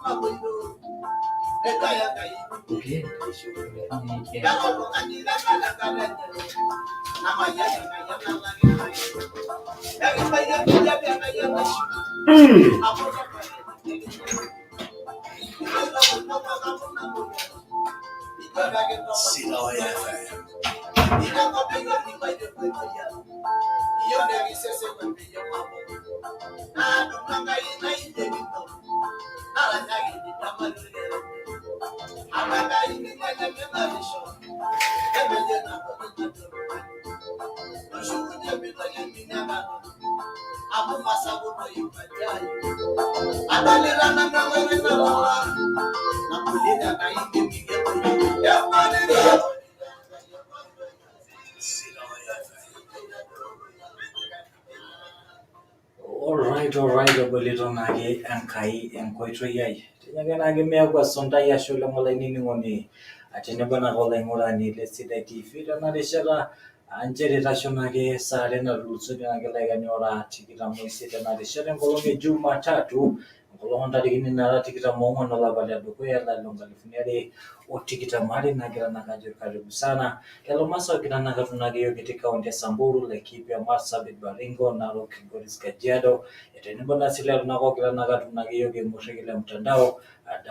Okay. All right, abolito nage ankai enkoitro yai. Tinyaga mea kwa sonda ya shule mola nini ngoni. Tenebo na gola ngorani lesida TV na reshara anjere rashonage sare na rulsu nage lega nyora tikira moisida na reshara ngolonge Jumatatu ngolonda digini na tikira mongo na labala doko ya la longa lifunere o tikita mali nagira nagajo karibu sana. Kelo maso kina nagarunage yo katika onde Samburu Laikipia Marsabit Baringo Narok Goris Kajiado. Tenebo na sila runako kila nagarunage yo gemushigila mtandao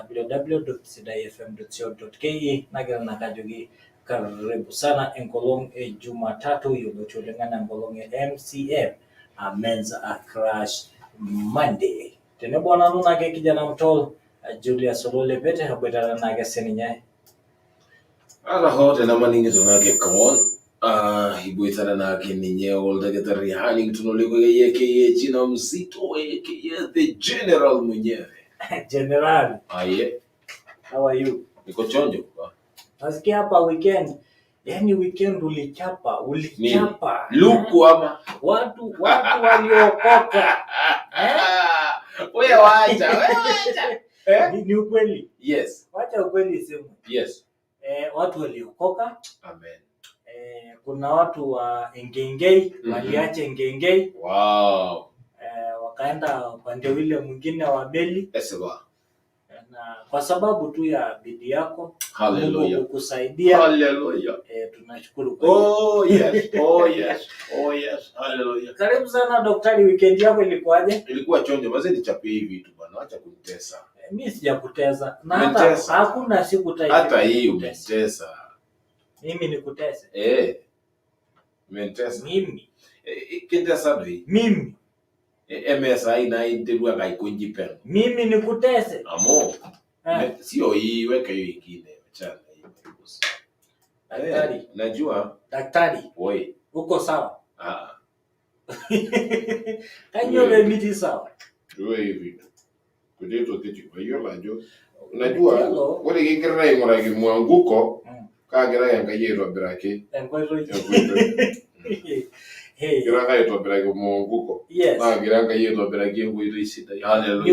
www.sidaifm.co.ke nagira nagajogi karibu sana engolong Jumatatu yogocholengana engolong MCM Men's Crash Monday. Tenebo na nunage kijanamtall Julius Ololepet habetana nage seninya ala hote na maningi zonake kawon kiboitare nake ninye olda getari Hannington Koikai jina mzito yake the general mwenyewe. General. Aye. How are you? Niko chonjo kwa. Nasikia hapa weekend. Yani weekend ulichapa. Luku ama watu waliokoka. Wewe wacha. Ni ukweli? Yes. Wacha ukweli sema. Yes. Watu waliokoka. Amen. Kuna watu wa Engengei, waliacha Engengei. Wow. Wakaenda upande ule mwingine wa Beli. Eseba. Na kwa sababu tu ya bidii yako, hallelujah, kukusaidia. Hallelujah. Tunashukuru kwa. Oh yes. Hallelujah. Karibu sana daktari, weekend yako ilikuwaje? Ilikuwa chonjo, maze nichape hivi tu bwana, acha kunitesa. Mimi sijakutesa. Na hata hakuna siku hata hii umetesa. Mimi nikutese? Umetesa. Mimi. Kitesa doi. Mimi. MSI na interview akaikunji pen. Mimi nikutese. Amo. Sio hii weka hiyo ingine. Achana hiyo. Daktari. Najua. Daktari. Oi. Uko sawa? Kanyo bemiti sawa. Wewe hivi. Kujeto titi kwa hiyo lajo. Unajua wale kikira imora kimwanguko kagira yanga yero birake. Kira ka yeto birake mwanguko. Na kira ka yeto birake ngwiri sita. Hallelujah.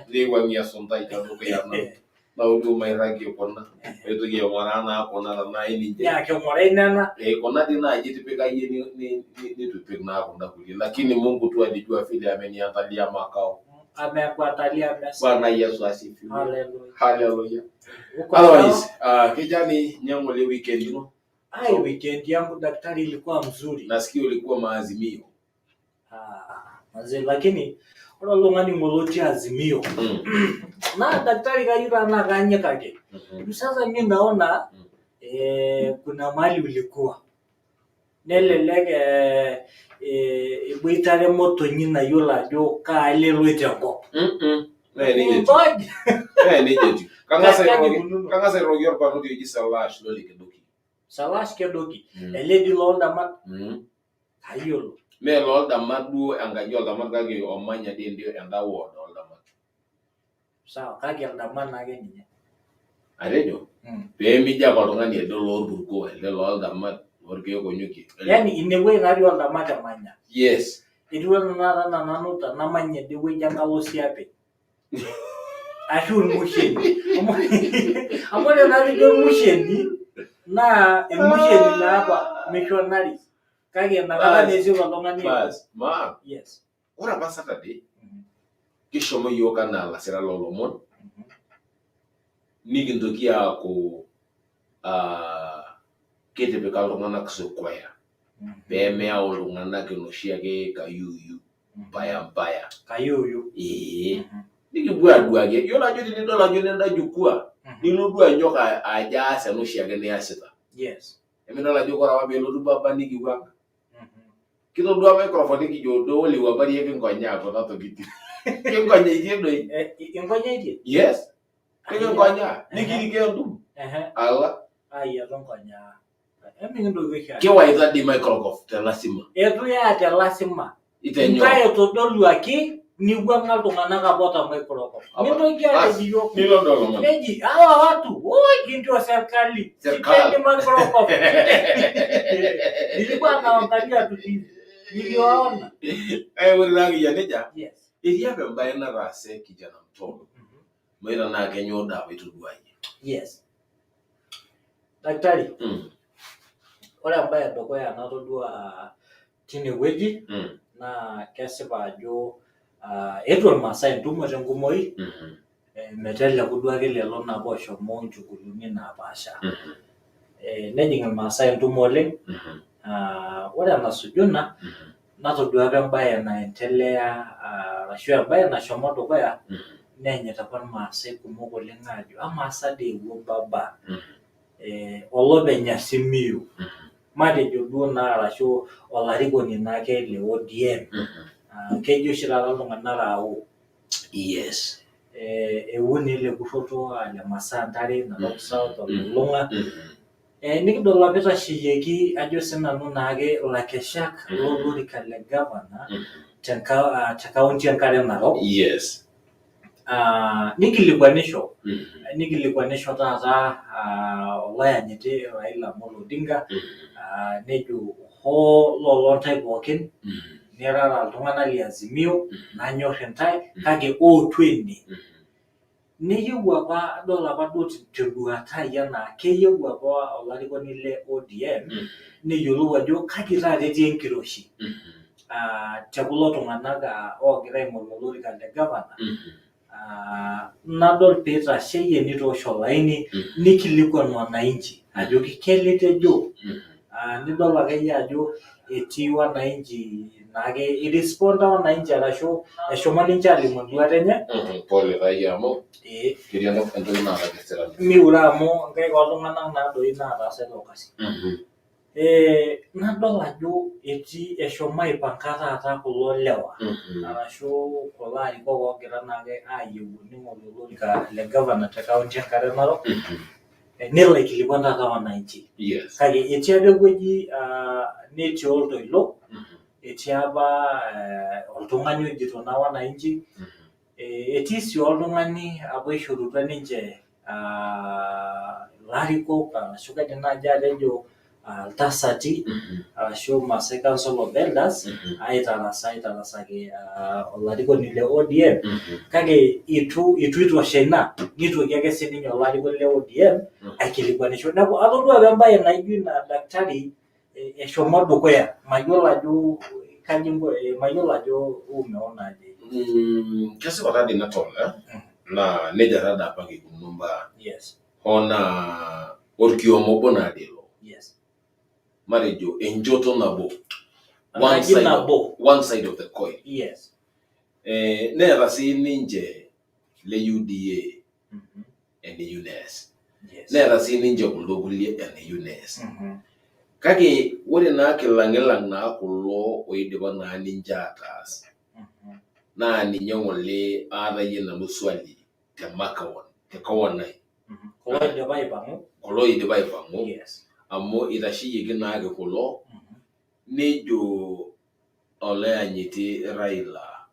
Niwa nya sontai kando kayana. Na udu mai rangi kona. Eto ye mwana kona na ini. Ya ke morena. Kona dina jitipeka yeni ni tupigna kunda kuli. Lakini Mungu tu alijua vile ameniandalia makao. Amekuandalia mesa. Bwana Yesu asifiwe. Hallelujah. Otherwise, kijani nyamole weekend you know. Weekend yangu daktari ilikuwa mzuri. Nasikia ulikuwa maazimio. Mazee lakini unalongani moloti azimio. Na daktari kayura na ganye kage. Sasa mimi naona kuna mali ulikuwa. Nelelege kiboitare moto nyina yola jo ka alelwete ngo. Nije. Kangasa rogior kwa ndio jisalash loli kedoki. Salash kedoki. Eledi londa mat. Ayolo. Me londa madu angajol da magage omanya ndio enda wodo londa mat. Sawa kage londa man nage ninya. Arejo. Pe mi ja ko ngani edo lor burko ele londa mat orge ko nyuki. Yani inewe ngari londa mat amanya. Yes. Idwala na nanuta na manya de wenja kalosiape. Ashur musheni. Amole na video musheni na musheni na hapa missionary. Kage na kala nezi walongani. Ma. Yes. Ora ba Saturday. Kisho mo yoka na la sera lolomon. nikintoki aaku kitipika iltung'anak sokoya peemeyau iltung'anak enoshi ake kayuyu mbaya. Nikipuo aduaki, yiolo ajo tenidol ajo nenda jukwaa nilo duo anyok ajo aas enoshi ake niasita. Emidol ajo ore apa peelotu baba nikiwuang kitodua microphone nikijo duo liwapari kinkonyaa kuna tokitin. Kinkonyaitie doi. Inkonyaitie? Yes. Kikonyaa nikirikee ntum. Ala. Atonkonyaa. Emikintoki kiwaita di microphone telasima. Etu ya telasima. Intae todoluaki niwuanga iltung'anak apota microphone. Mintoki ateji yiok. Nilodolo. Neji hawa watu kindio serikali. Sipendi microphone. Nilikuwa naangalia tu hivi. Niliwaona. Ore naki ya neja. Yes. Etii apa embaye nataase kijanamtall. Maita naa kenyoo daa paitoduaya. Yes. Daktari. Ore embaye edukuya natodua tinewueji naa kesipa ajo etuo irmaasai entumo tenkumoi meteleku duake lelo nabo eshomo nchukulini napaasha. Nejing irmaasai entumo oleng. Ore enasujuna natodua apa embaye naendelea arashu embaye nashomo dukuya neenyita apa irmaasai kumok oleng ajo amaa sa dii epuo baba olopeny Asimiyu matejo duo naa arashu olarikoni naake le ODM. Kejo oshi taata iltung'anak raao. Yes. Euni ile kurroto le Masaa Ntare Narok South Olulung'a. Nikidol apa itasheyieki ajo sinanu naake lakeshak lolorika le gavana te kaunti enkare Narok. Yes. Nikilikwanisho taata olayanyiti Raila Amolo Odinga nejo hoo lolontae pookin nirara iltung'anak le Azimio nanyor intae kake ootu ene. Neyieu apa adol apa duo tenduata ai enaa keyieu apa olarikoni le ODM neyiolou ajo kaji taata etii enkiroshi tekulo tung'anak oogira aing'oru olorika le gavana. Nadol piitasheyie nitoosho olaini nikilikuan wananchi ajo kelitejo. Nidol akeyie ajo etii wananchi naake iresponda wananchi arashu eshomo ninche alimu enduata enye. Pole taa amu kiriano entoki naakesera. Miure amu nkaik oltung'anak naadoi nataasa ilo kasi. Nadol ajo eshomo aipanga taata kulo lewa arashu kulo arikok oogira naake ayieu ning'oru olorika le gavana te kaunti enkare Narok. Nelo aikilikuan taata wananchi. Yes. Kake etii apa ewueji netii oltoilo. Etii apa oltung'ani ojito naa wananchi. Etii sii oltung'ani apa ishorutua ninche larikok arashu kaidim naaji atejo iltasati arashu Maasai Council of Elders aitarasaki olarikoni le ODM. Kake itu itosha ina, nitoki ake sininye olarikoni le ODM aikilikwanisho. Neeku atodua apa embaye naijo ina daktari eshomo dukuya. Mayiolo ajo mayiolo ajo umeona aje. Kesipa taa dii natol naa nejia taa apa kikununo mbaa. Yes. Ona orkioma obo naadilo. Yes. Matejo enjoto nabo. One side of the coin. Yes. Neeta sii ninche le UDA ene UNES. Neeta sii ninche kuldo kulie ene UNES. Kake ore naa kilang'ilang' naa kulo oidipa naa ninche ataas. Naa ninye ng'ole aatayie nanu swali te Makawan, te Kawanai. Kulo oidipa aipang'u. Yes. Amu itasheyieki naake kulo nejo olayanyiti Raila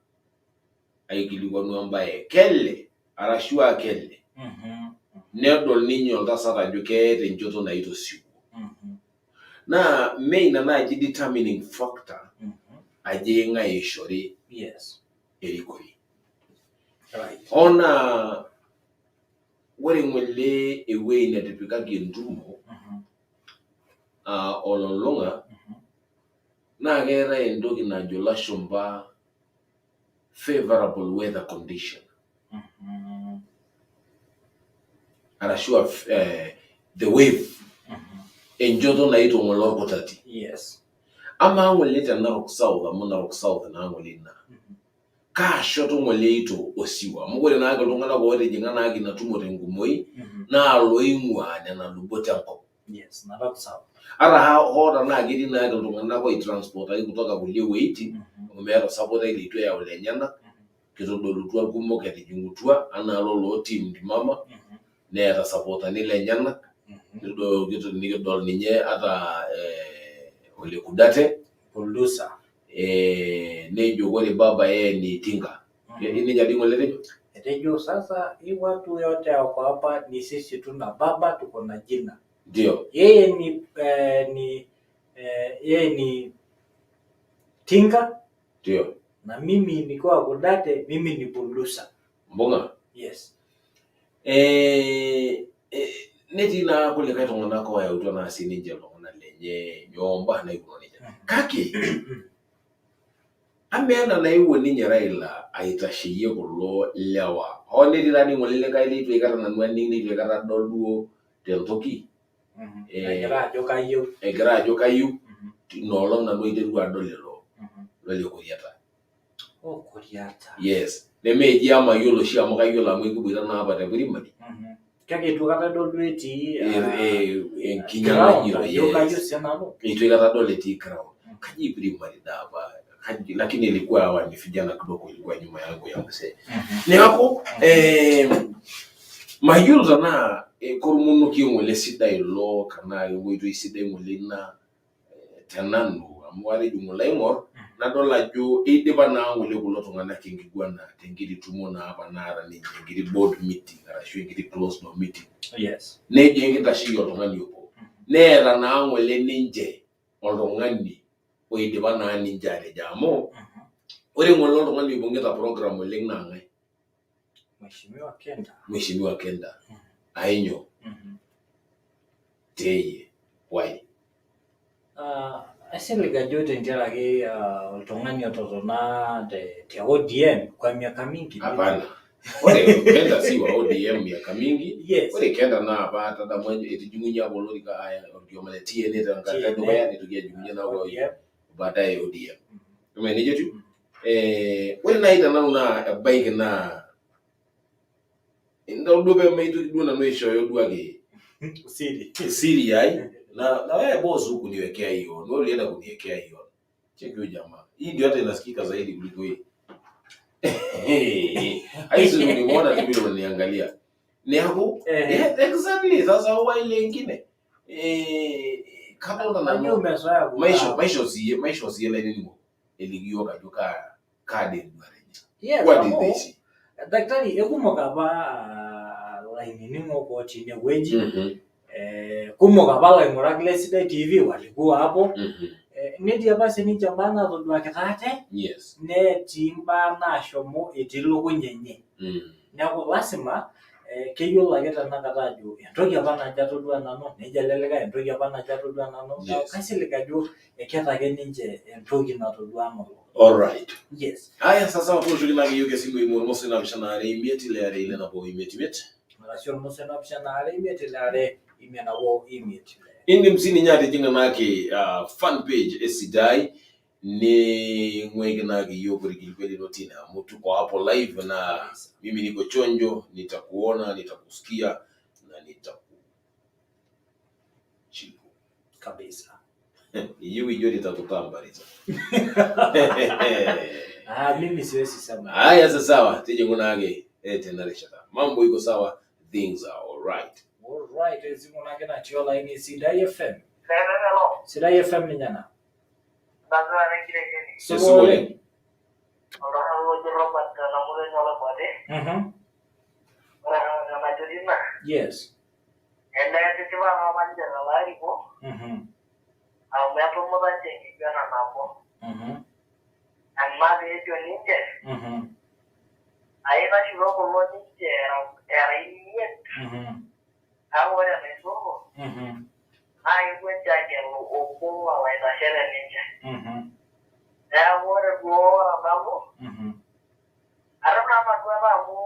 aikilikwanu embaye kele arashu akele. Nedol ninye oltasat ajo keeta enchoto naitosiwuo. Naa ina naaji determining factor ajo ng'ae ishori erikore. Ona ore ng'ole ewuei netipikaki entumo Olulung'a naa keetae entoki najo lashumba favorable weather condition. arashu the wave enjoto naito ngolor kutati. Yes. Ama ngole ta Narok South amu Narok South na ngole na. Ka shoto ngole ito osiwa. Mugole na aga lungana go ore jinga na agi na tumore ngumoi na aloingwa na lubota nko. Yes, Narok South. Ara hora na agi na aga lungana go transport ai kutoka kulie weight ngomera support ai litwe ya olenyana. Kito dolutua gumo kati jungutua ana lolo team di mama ne ata supporta ni lenyana ndo gitu ni dol ninye ata ole kudate producer ne jogole baba ni tinga ni jadi ngolele etejo sasa hii watu yote wako hapa ni sisi tu na baba tuko na jina ndio yeye ni tinga ndio na mimi nilikuwa kudate mimi ni producer mbonga yes neti na kule kaito ngona ko ya utona asini jelo ngona lenye nyomba na ikunonija kaki amena na iwo ni nyaraila aitashiye kulo lewa onedi rani ngolele kaili tu ikara na nwani ni tu ikara doluo tentoki egara jokayu nolong na noite du adolelo lole koriata koriata yes ne meji ama yolo shi ama kayola mwiki bwira na abata burimadi kake tu kata dolweti Enkiguana jokayu senano itu ikara doleti crown kaji burimadi daba lakini ilikuwa hawa ni vijana kidogo ilikuwa nyuma yangu ya mse ni hapo mayuza na korumuno kiongole sida ilo kana ngwitu isida ngolina tenanu amwari jumulaimor na dola jo ediba na ngole kuloto ngana Enkiguana tengiri tumona hapa nara ni tengiri board meeting arashu ngiri close no meeting yes ne jengi tashiyo tongani yuko nera na ngole ninje olongani oediba na ninja le jamo ore ngolo tongani bongeta program lengna ngai Mheshimiwa Kenda ainyo teye why asiliga jote ntiaraki oltung'ani ototona te ODM kwa miaka mingi hapana ore Kenda si wa ODM miaka mingi yes ore Kenda na hapa da mwenye etijumunya bolori ka aya orgiomale TNA tanga ndo ya nitugia jumunya na wa baadaye ODM umeneje tu ore na ita na bike na ndo dobe maitu duna no isho yo duage siri yai na wewe boss huku niwekea hiyo ndio ulienda kuniwekea hiyo cheki huyo jamaa hii ndio hata inasikika zaidi kuliko hii aizo nimeona tu bila uniangalia ni hapo exactly sasa huwa ile nyingine kama una umezoea maisha si ile nini eligio kajuka kadi ndwareje yes what did they say daktari ekumoka ba line ningo ko chine weji kumoka ba line ngora sida TV walikuwa hapo nedi abase ni jambana ndo akate yes ne timba na shomo etilo kunyenye nyako lasima keyo lageta nakata jo entoki abana jatodua nano nejaleleka entoki abana jatodua nano kasilika jo eketa ke ninje entoki natodua nano all right yes aya sasa wapo tulina kiyoke simu imo mosena mshana imieti le ile na bo imieti rasio mosena mshana imieti imena wo imieti indi msini nyati jinga nake fan page esidai ni mwege nake yoko rikilipeli notina mtu kwa hapo live na mimi niko chonjo nitakuona nitakusikia na nitakuchipu kabisa hiyo hiyo nitakutambaliza mimi siwezi sema haya sawa tije ngonage Terishata mambo iko sawa things are all right ezimu nake na chiola ini Sidai FM hello Sidai FM ni nyana bazara ngirege sibole ndo Robert na mule nyola bode na majorina yes enda titiwa na manje na lari ko au meto mo banje Enkiguana napo amma de jo ninje aina shiro ko lo ninje era iye ahora me soho ai kwenda ke opo wa ina shere ninje ahora go babo arabra ma kwa ba mu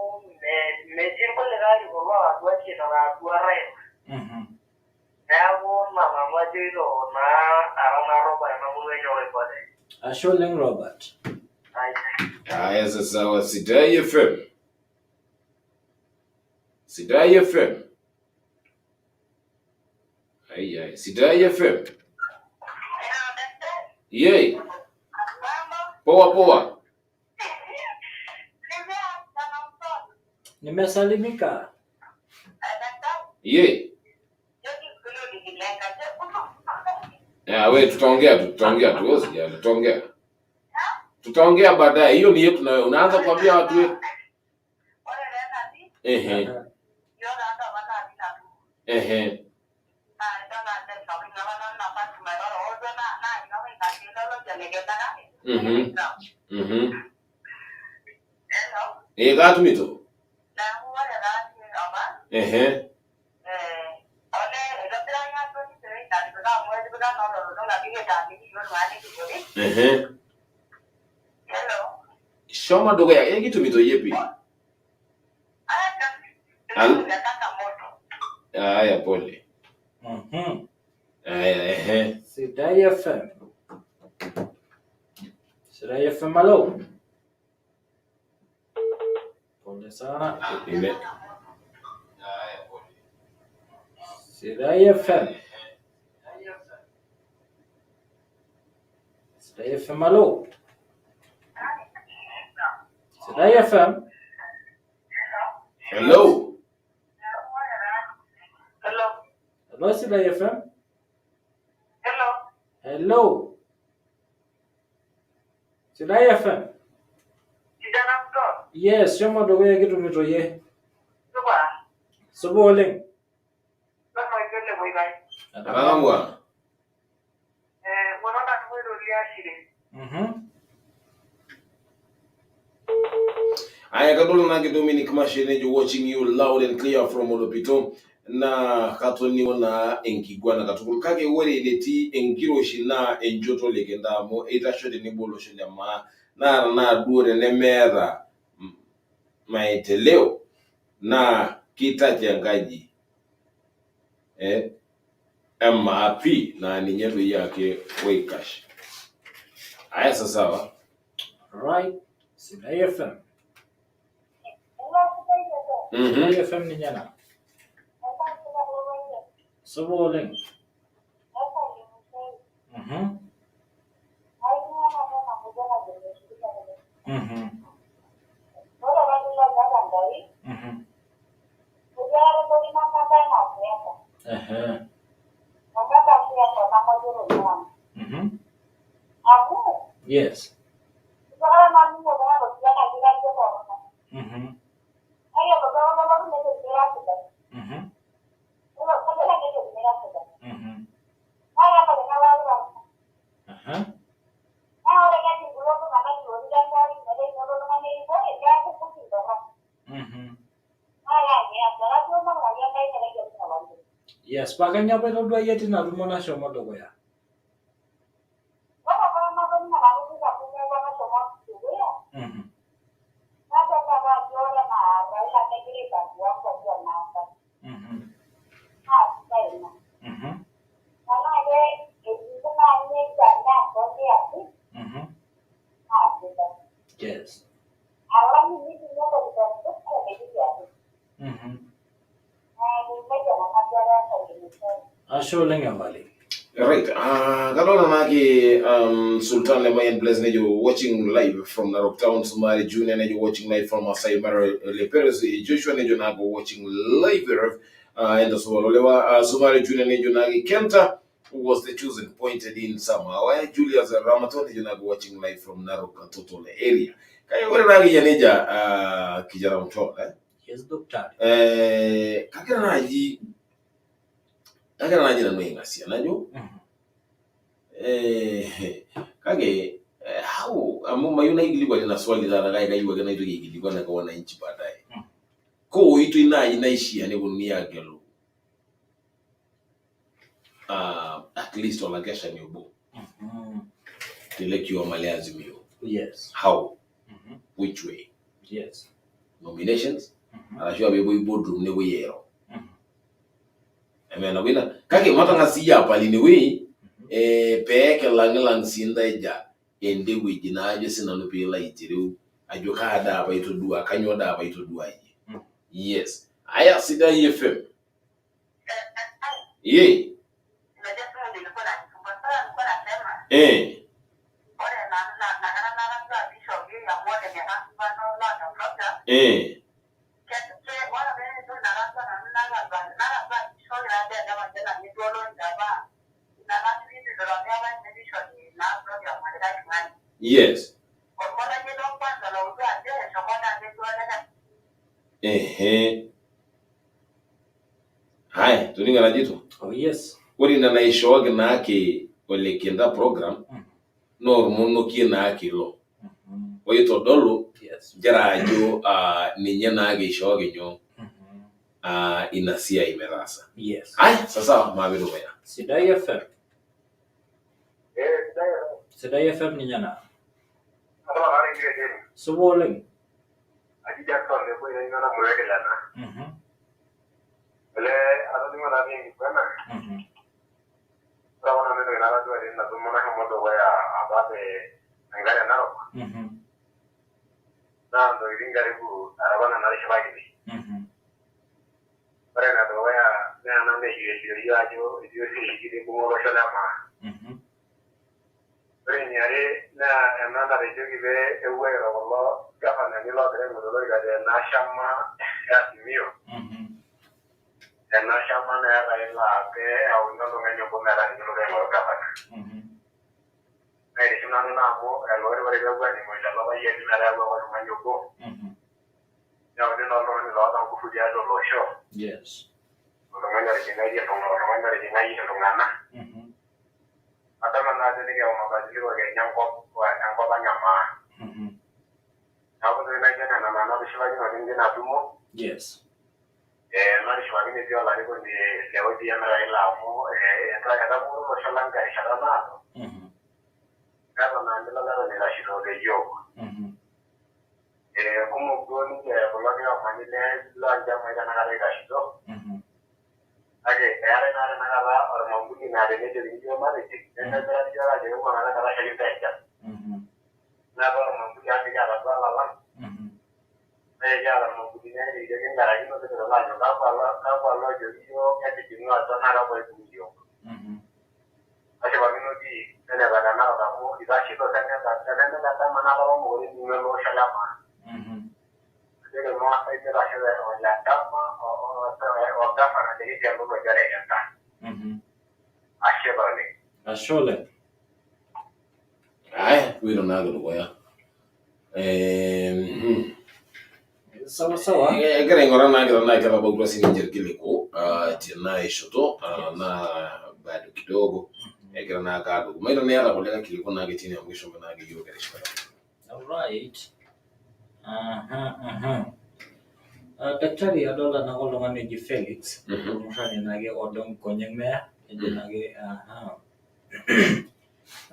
Asholeng Robert. Haya sasa wa Sidai FM. Sidai FM. Haya, Sidai FM. Yey. Poa. Nimesalimika. Yey. We tutaongea tu, usijali, tutaongea baadaye. Hiyo ni yetu na unaanza kuambia watu wetu. Gatumito. Shoma dogo ya kitumito yepi? Haya pole. Sidai FM. Sidai FM malo. Pole sana. Sidai FM. Sidai FM malo. Sidai FM. Hello. Hello, Sidai FM. Hello. Sidai FM. Kijanamtall. Yes, shoma dogo ya kitumito ye. Subo oleng. Alangwa. I got na Dominic Machine watching you loud and clear from Olopito na katoni na Enkiguana katukul kage wori neti engiro shina enjoto legenda mo etasho de nebolo shilama na duore ne mera maendeleo na kita jangaji MRP na ninyeto yake Koikai. Aya sasa right. Sidai FM. Sidai FM ni jana. Subo oleng. Yes. Yes, pakanya pa ito dua yeti na lumona shomo dogo ya. Yes. Asholeng ambali. Right. Galona nagi Sultan Lemayan Blaze nejo watching live from Narok Town, Somali Junior nejo watching live from Masai Mara Leperes, Joshua nejo nago watching live and the Swalolewa Somali Junior nejo nagi Kenta, who was the chosen pointed in somehow. Julius Ramaton nejo nago watching live from Narok total area. Kaya wale nagi yaneja kijanamtall Yes, doctor. Kakira naji na mwengasia najo. Kage how amuma yuna igilibwa na swali za nagai iwa gana ito igilibwa na kwa wananchi baadaye. Ko itu inaishi ya nebo niya gelo. At least wanagesha ni ubo. Tileki wa maleazi miyo. Yes. How? Which way? Yes. Nominations? arashu abebo boardroom ne boyero amena wina kake matanga siya pali ne we peke lang sindaija ende weji na ajo sinanu pela itiru ajo kada abaito dua kanyo da abaito dua yes aya sida FM ye yes hai tuninga jitu oh yes wori na naishoga nake ole kenda program no mono kinake lo oito dolo yes jarajo ninye nage shoga nyo inasia imerasa yes hai sasa mabiro ya Sida FM Sida FM ni nyana Suboling Jackson le fue de una mujer que lana. Le adonde una bien buena. Pero una vez que nada tú eres na tu mona como tu voy a base angara naro. Na ndo iringari bu arabana na risha bagi. Pero na tu voy a na me yo ajo yo sí de como lo shala ma. Pero ni are na na de yo que ve el huevo wallo gafana ni lo de lo ga de na shama ya mio. Na shama na ya la que au no lo ngenyo ko mera ni lo de lo gafana. Ai simna na mo el lo de lo ga ni mo la lo ya ni na la lo ko ngenyo ko. Ya de no lo ni lo da ko fu ya lo sho. yes Lo ngenyo ri na ya lo ri na ya lo ngana. Ata mana de ni ga mo ba ji ro ga nyam ko ba nyama. Ako na jana na na bishwagi na ndio na tumo yes na bishwagi ni dio la ni ko ni leo dia na ila mo entra kada mo lo shalanga ishara na kada na ndio la ni la shiro de yo como goni ke bologi na mani le la jama ida na kada ga shiro age yare na kada or mambuli na de de dio ma de na da dia la de ko na kada shiri ta ita na ba mambuli age ga la la ya la mambuli na de de ngara ni no de la no ka lo yo ya de ni no ta na ra ba ku yo ase ba no di na ba na ra mo ida shi to ta na ta mana ba mo ni no lo shala ma de mo ai de la shi de o la ta ma o ta para de que lo ga re ya ta ashe ba ni ashole ai we don't know goya sawa gara ngora na gara ba gura sini jerkile ko tina ishoto na bado kidogo gara na gado mimi na yara kulega kiliko na getini mwisho na giyo gara shikara all right daktari adola na kolonga ni Felix mshani nage odong konyemea nage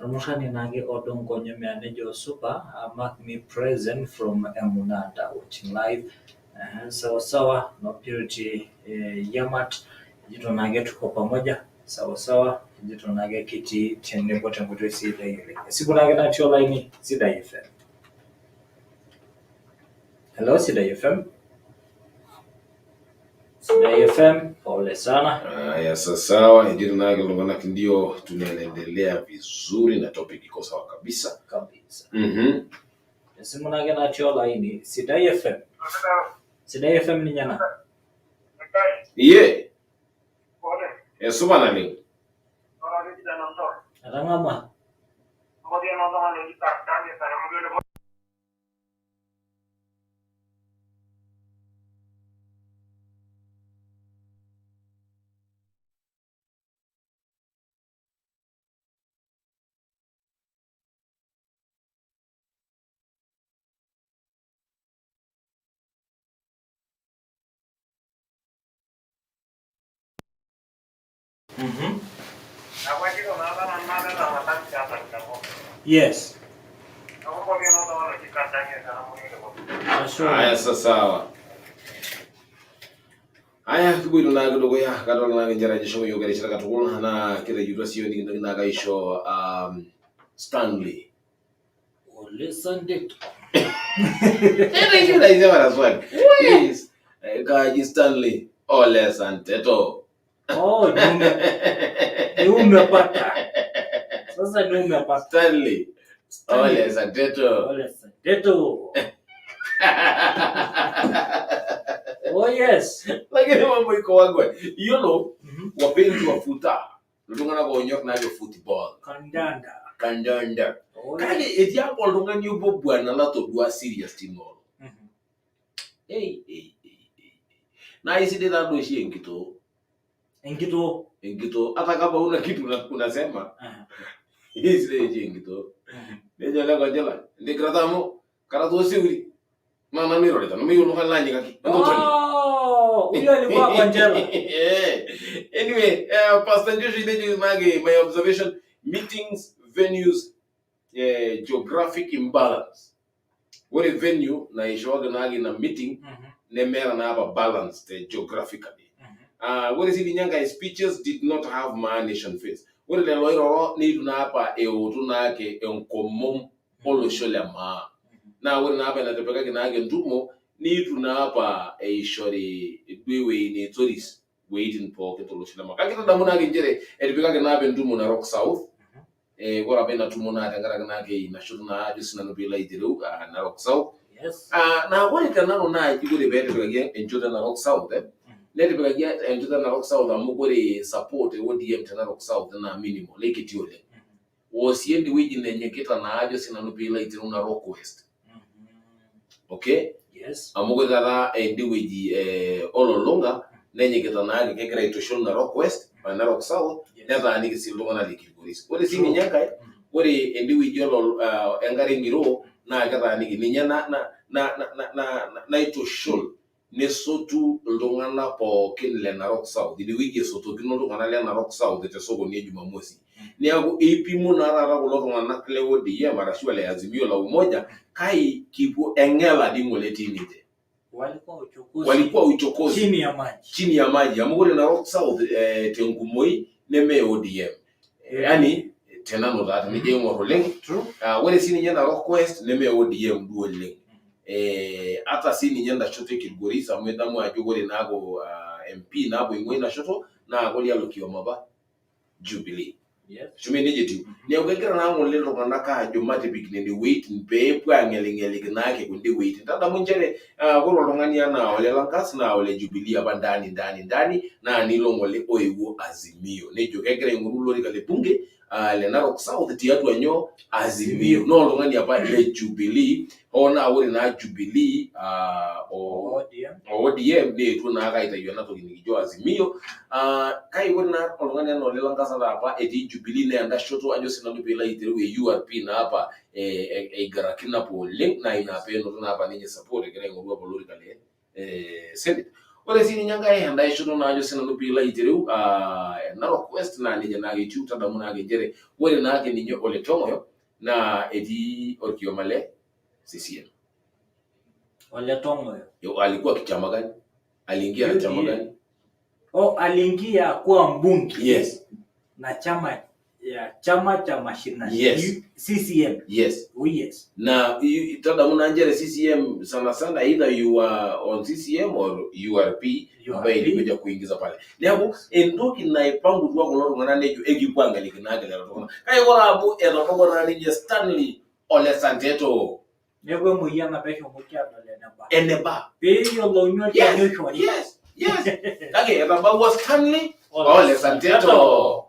mshani nage odong konyemea nejo super mark me present from Emunanda watching live sawa no purity yamat jito nage tuko pamoja sawa jito nage kiti tenebo tangu sida ile siku nage na chola ini sida FM hello sida FM Sida FM, pole sana. Ya sawa, ndio na ndio tunaendelea vizuri na topic iko sawa kabisa. Simu nage na chola ini Sida FM. Sida FM ni nyana. Ye. Suba nani? Arangama. Yes. Haya sawa. Aya kiboito na kidogo ya kadol na njara jisho yo gari chaka tukul na kile jutwa sio ni na gaisho Stanley. Olesandeto. Ene yule hizo mara swali. Please. Kaji Stanley Olesandeto. Oh, umepata. Sasa ni umepata. Stanley Olesandeto. Olesandeto. Oh yes. Lakini mambo iko wagwe. You know, wapenzi wa futa. Lutungana kwa onyor na football. Kandanda. Kage eti hapo lungani yupo bwana la to dua serious timo. Hey. Na isi de dando shi Enkito. Hata kama una kitu unasema. Isi de Enkito. Ndio kwa jela. Ndikratamo karatu siuri. Mama miro leta. No miyo nuka lani kaki. Huyo alikuwa kwa jela. Anyway, Pastor Joshua did my observation meetings venues geographic imbalance. What a venue na ishoga na meeting nemera na aba balanced geographically. What is it nyanga speeches did not have my nation face. What the loiro need na apa otu na ke enkomom polo shole ma. Na what na apa na tepeka na ke ndumo need na apa shori dwewe ni tourist waiting for ketolo shole ma. Kakita damuna ke njere tepeka na apa ndumo na Rock South. Gora bena tumona tangara na ke na shoto na jusina no bila itiru na Rock South. Yes. Na wale kanano na ikigure bete bega enjoda na Rock South let bega enjoda na Rock South amugore support ODM tana Rock South na minimum like itiole wasiendi wiji nenyeketa na ajo sina no bila itiru na Rock West. Okay? Yes. Amugore dara endi wiji Ololunga nenyeketa na ajo kekera ito na Rock West na Rock South neta ani kisilunga na likiguris wale sini nyaka wale endi wiji engari ngiro na kata ni ninya na ito shol ne sotu ndongana po kinle na Rock South di wiki sotu kino ndongana le na Rock South te sogo ni Jumamosi ni ago epimu na rara ko ndongana klewo di ya marashwa le azimio la umoja kai kipo engela di ngoleti nite walikuwa uchokozi chini ya maji amugole na Rock South tengumoi neme ODM yani tena no that ni jemo roleng wale sini nyenda Rock West neme ODM duoleng ata sini nyenda shoto Kilgorisa mwenda mu ajogole nago MP nabo ingwe na shoto na agoli alokiwa maba Jubilee. Yes. Chumene jetu ni ogekera na ngole rokanda ka jomate bikine wait npe pwa ngele gnake kundi wait tada munjere goro longani na ole lankas na ole Jubilee abandani ndani na nilo ngole oiwo azimio ne jogekera ngurulo likale bunge le na Rock South tiatu anyo azimio no longani apa le Jubilee ona wori na Jubilee ODM ne tu na ga ita yona to ngijo azimio kai wona longani no le lankasa apa eti Jubilee ne anda shoto anyo sina nubela iteru URP na hapa garakina po link na ina peno na hapa ninyi support kile ngurua bolori kale Senate wale sini nyanga anda shoto na anyo sina nubela iteru na Rock West na ninyi na gitu tada muna gejere wale na ake ninyo ole tomoyo na edi orkiomale CCM ole tomoyo yo alikuwa kichama gani aliingia na chama gani aliingia kuwa mbunge yes na chama cha mashina yes CCM yes yes na tada muna njere CCM sana either you are on CCM or URP ambaye ilikuja kuingiza pale leo endoki na ipangu dwa koloro ngana nejo egipanga likinage lero tokona kai gora abu erotogora ni Stanley Olesandeto nego muyana pesho mukia eneba peyo lonyo ya nyosho yes kage eraba was Stanley Olesandeto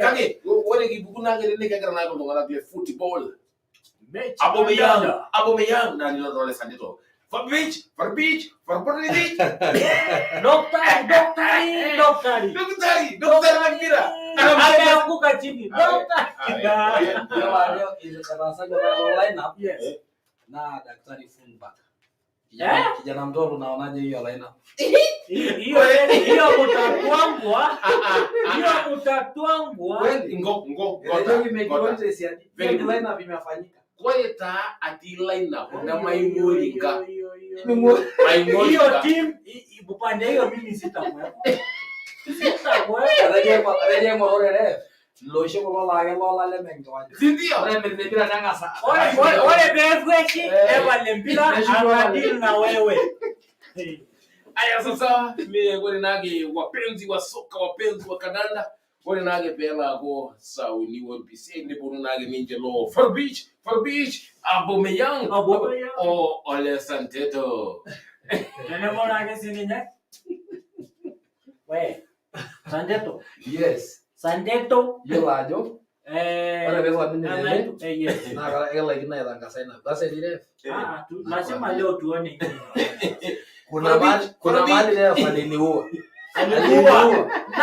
kage wore gibukuna ngere ne kagara na ngona play football Abomeyang na nilo Olesandeto for beach Portuguese. Doctor Nakira. Ameanguka chini. Doctor. Leo ile kanasa kwa line up. Yes. Na daktari Funback. Kijanamtall unaonaje hiyo line up? Hiyo utatwangwa. Kweli ngo. Ndio imekiwanja isi line up imefanyika. Kweta ati line up na maimuri nga. Hiyo team upande hiyo mimi sitakuwa. Reje morore loisho kulola lola lemengo. Sindio? Ore mpira nangasa. Ore befweshi eba mpira anadili na wewe. Aya sasa mimi nage wapenzi wa soka, wapenzi wa kandanda, nage pela go sauni wonpise ni bono nage ninje lo for beach Abomeyang o Ole Santeto. Tenebo nage sininya. We Santeto. Yes. Santeto. Yelajo. Ora besa nini. Yes. Na kala ela kina ela ngasaina. Basi dire. Tu lazima leo tuone. Kuna mali leo fadini huo.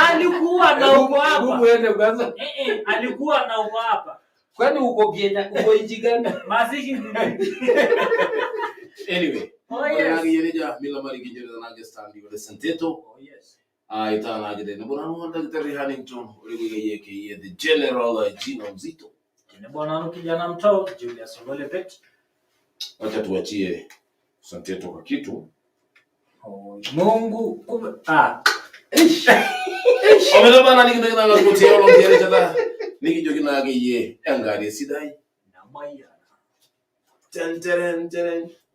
Alikuwa na uko hapa. Uende kwanza. Alikuwa na uko hapa. Kwani uko Kenya, uko nchi gani? Masiki. Anyway. Nage yereja mila mari kinjere nage standi Ole Santeto. Yes. Ita nage de nabona nwanda kitari Hannington Koikai yeke the general Gino Mzito. Tenebo nanu kijanamtall Julius Ololepet. Wacha tuachie Santeto kwa kitu. Mungu Omelo bana niki na kutia lo Terishata. Niki jogi nage ye engari sidai. Na maya. Tenteren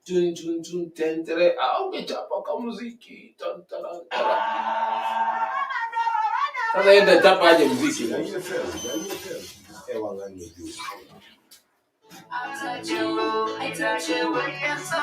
tun tentere au ngechapa kama muziki tantara. Sasa yeye tapa aje muziki na ile ewa ngani juu. I touch you when you're so